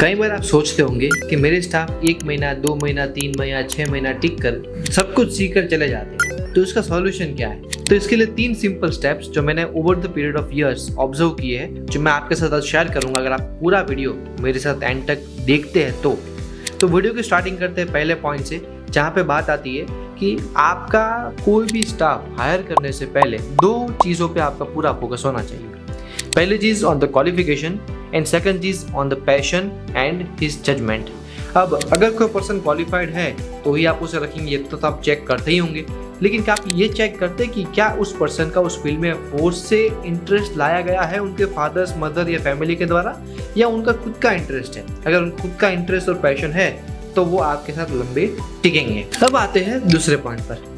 कई बार आप सोचते होंगे कि मेरे स्टाफ 1 महीना 2 महीना 3 महीना 6 महीना टिक कर सब कुछ सीख कर चले जाते हैं, तो इसका सॉल्यूशन क्या है? तो इसके लिए 3 सिंपल स्टेप्स जो मैंने over the period of years observe किए हैं, जो मैं आपके साथ शेयर करूंगा। अगर आप पूरा वीडियो मेरे साथ एंड तक देखते हैं तो वीडियो की स्टार्टिंग करते हैं पहले पॉइंट से, जहाँ पे बात आती है कि आपका कोई भी स्टाफ हायर करने से पहले 2 चीज़ों पे आपका पूरा फोकस होना चाहिए। पहली चीज़ on the qualification and second चीज़ on the passion and his judgement. अब अगर कोई पर्सन क्वालिफाइड है तो ही आप उसे रखेंगे, ये तो आप चेक करते ही होंगे, लेकिन क्या आप ये चेक करते हैं कि क्या उस पर्सन का उस फील्ड में फोर्स से इंटरेस्ट लाया गया है उनके फादर्स मदर या फैमिली के द्वारा, या उनका खुद का इंटरेस्ट है? अगर उनका खुद का इंटरेस्ट और पैशन है तो वो आपके साथ लंबे टिकेंगे। अब आते हैं दूसरे पॉइंट पर।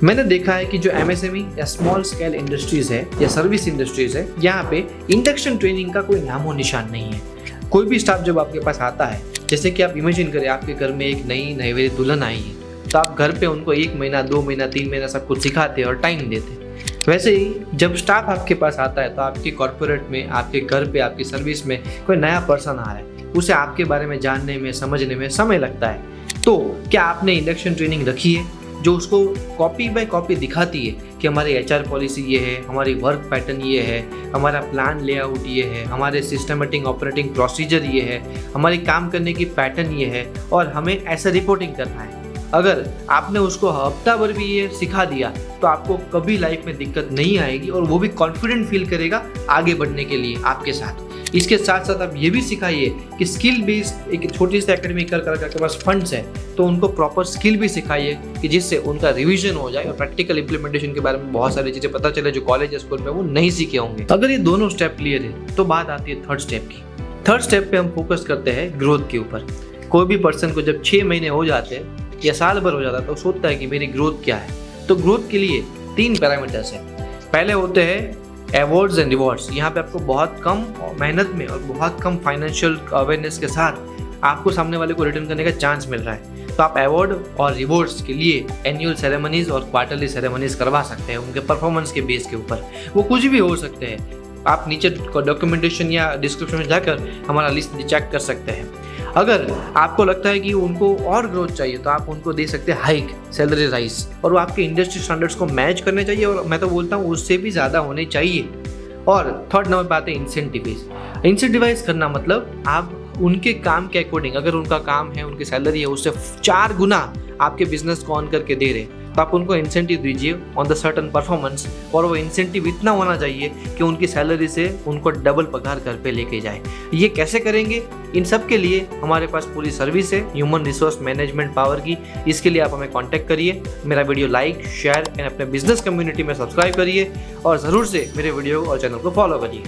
मैंने देखा है कि जो MSME या स्मॉल स्केल इंडस्ट्रीज है या सर्विस इंडस्ट्रीज है, यहाँ पे इंडक्शन ट्रेनिंग का कोई नामो निशान नहीं है। कोई भी स्टाफ जब आपके पास आता है, जैसे कि आप इमेजिन करें आपके घर में एक नई नईवेली दुल्हन आई है, तो आप घर पे उनको 1 महीना 2 महीना 3 महीना सब कुछ सिखाते और टाइम देते। वैसे ही जब स्टाफ आपके पास आता है तो आपके कॉर्पोरेट में, आपके घर पे, आपकी सर्विस में कोई नया पर्सन आ रहा है, उसे आपके बारे में जानने में समझने में समय लगता है। तो क्या आपने इंडक्शन ट्रेनिंग रखी है जो उसको कॉपी बाय कॉपी दिखाती है कि हमारी HR पॉलिसी ये है, हमारी वर्क पैटर्न ये है, हमारा प्लान लेआउट ये है, हमारे सिस्टमेटिक ऑपरेटिंग प्रोसीजर ये है, हमारी काम करने की पैटर्न ये है और हमें ऐसा रिपोर्टिंग करना है? अगर आपने उसको हफ्ता भर भी ये सिखा दिया तो आपको कभी लाइफ में दिक्कत नहीं आएगी और वो भी कॉन्फिडेंट फील करेगा आगे बढ़ने के लिए आपके साथ। इसके साथ साथ आप ये भी सिखाइए कि स्किल बेस्ड एक छोटी सी एकेडमी कर आपके पास फंड्स है तो उनको प्रॉपर स्किल भी सिखाइए कि जिससे उनका रिवीजन हो जाए और प्रैक्टिकल इंप्लीमेंटेशन के बारे में बहुत सारी चीज़ें पता चले जो कॉलेज या स्कूल में वो नहीं सीखे होंगे। अगर ये दोनों स्टेप क्लियर है तो बात आती है थर्ड स्टेप की। थर्ड स्टेप पे हम फोकस करते हैं ग्रोथ के ऊपर। कोई भी पर्सन को जब 6 महीने हो जाते हैं या साल भर हो जाता है तो सोचता है कि मेरी ग्रोथ क्या है। तो ग्रोथ के लिए 3 पैरामीटर्स है। पहले होते हैं अवार्ड्स एंड रिवॉर्ड्स। यहाँ पे आपको बहुत कम मेहनत में और बहुत कम फाइनेंशियल अवेयरनेस के साथ आपको सामने वाले को रिटर्न करने का चांस मिल रहा है। तो आप अवार्ड और रिवॉर्ड्स के लिए एनुअल सेरेमनीज और क्वार्टरली सेरेमनीज करवा सकते हैं उनके परफॉर्मेंस के बेस के ऊपर। वो कुछ भी हो सकते हैं, आप नीचे डॉक्यूमेंटेशन या डिस्क्रिप्शन में जाकर हमारा लिस्ट चेक कर सकते हैं। अगर आपको लगता है कि उनको और ग्रोथ चाहिए तो आप उनको दे सकते हैं हाइक, सैलरी राइज, और वो आपके इंडस्ट्री स्टैंडर्ड्स को मैच करने चाहिए और मैं तो बोलता हूँ उससे भी ज़्यादा होने चाहिए। और थर्ड नंबर पे आते हैं इंसेंटिवाइज। इंसेंटिवाइज करना मतलब आप उनके काम के अकॉर्डिंग, अगर उनका काम है, उनकी सैलरी है, उससे 4 गुना आपके बिजनेस को ऑन करके दे रहे तो आप उनको इंसेंटिव दीजिए ऑन द सर्टन परफॉर्मेंस। और वो इंसेंटिव इतना होना चाहिए कि उनकी सैलरी से उनको डबल पगार घर पे लेके जाए। ये कैसे करेंगे? इन सब के लिए हमारे पास पूरी सर्विस है ह्यूमन रिसोर्स मैनेजमेंट पावर की। इसके लिए आप हमें कांटेक्ट करिए। मेरा वीडियो लाइक, शेयर एंड अपने बिजनेस कम्युनिटी में सब्सक्राइब करिए और ज़रूर से मेरे वीडियो और चैनल को फॉलो करिए।